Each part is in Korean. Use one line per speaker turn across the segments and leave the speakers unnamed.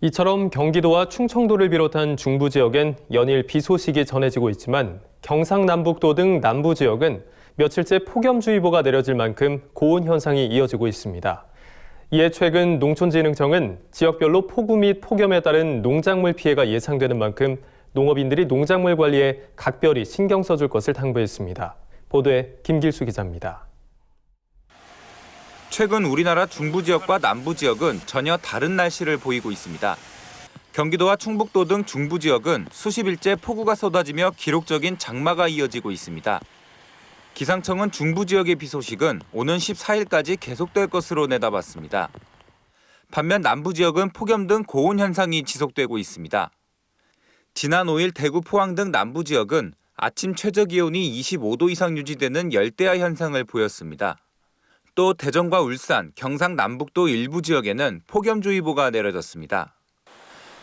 이처럼 경기도와 충청도를 비롯한 중부 지역엔 연일 비 소식이 전해지고 있지만 경상남북도 등 남부 지역은 며칠째 폭염주의보가 내려질 만큼 고온 현상이 이어지고 있습니다. 이에 최근 농촌진흥청은 지역별로 폭우 및 폭염에 따른 농작물 피해가 예상되는 만큼 농업인들이 농작물 관리에 각별히 신경 써줄 것을 당부했습니다. 보도에 김길수 기자입니다.
최근 우리나라 중부 지역과 남부 지역은 전혀 다른 날씨를 보이고 있습니다. 경기도와 충북도 등 중부 지역은 수십일째 폭우가 쏟아지며 기록적인 장마가 이어지고 있습니다. 기상청은 중부 지역의 비 소식은 오는 14일까지 계속될 것으로 내다봤습니다. 반면 남부 지역은 폭염 등 고온 현상이 지속되고 있습니다. 지난 5일 대구, 포항 등 남부 지역은 아침 최저 기온이 25도 이상 유지되는 열대야 현상을 보였습니다. 또 대전과 울산, 경상남북도 일부 지역에는 폭염주의보가 내려졌습니다.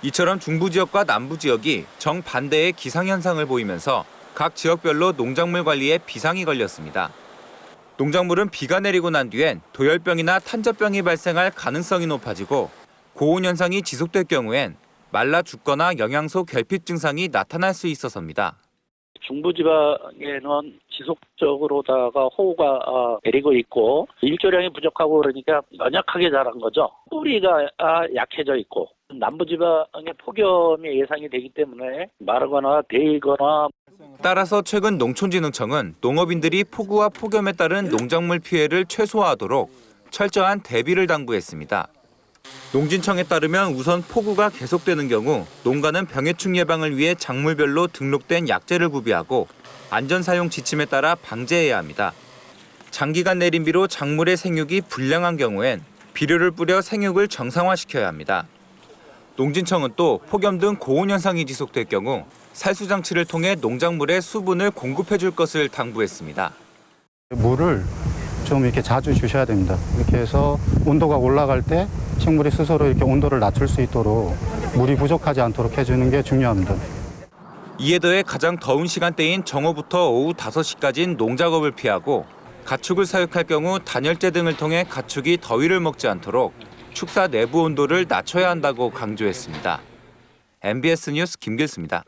이처럼 중부 지역과 남부 지역이 정반대의 기상현상을 보이면서 각 지역별로 농작물 관리에 비상이 걸렸습니다. 농작물은 비가 내리고 난 뒤엔 도열병이나 탄저병이 발생할 가능성이 높아지고 고온 현상이 지속될 경우엔 말라 죽거나 영양소 결핍 증상이 나타날 수 있어서입니다.
중부지방에는 지속적으로다가 호우가 내리고 있고 일조량이 부족하고 그러니까 연약하게 자란 거죠. 뿌리가 약해져 있고 남부지방에 폭염이 예상이 되기 때문에 마르거나 데이거나.
따라서 최근 농촌진흥청은 농업인들이 폭우와 폭염에 따른 농작물 피해를 최소화하도록 철저한 대비를 당부했습니다. 농진청에 따르면 우선 폭우가 계속되는 경우 농가는 병해충 예방을 위해 작물별로 등록된 약재를 구비하고 안전사용 지침에 따라 방제해야 합니다. 장기간 내린 비로 작물의 생육이 불량한 경우엔 비료를 뿌려 생육을 정상화시켜야 합니다. 농진청은 또 폭염 등 고온 현상이 지속될 경우 살수장치를 통해 농작물에 수분을 공급해 줄 것을 당부했습니다.
물을 좀 이렇게 자주 주셔야 됩니다. 이렇게 해서 온도가 올라갈 때 식물이 스스로 이렇게 온도를 낮출 수 있도록 물이 부족하지 않도록 해주는 게 중요합니다.
이에 더해 가장 더운 시간대인 정오부터 오후 5시까지는 농작업을 피하고 가축을 사육할 경우 단열재 등을 통해 가축이 더위를 먹지 않도록 축사 내부 온도를 낮춰야 한다고 강조했습니다. MBS 뉴스 김길수입니다.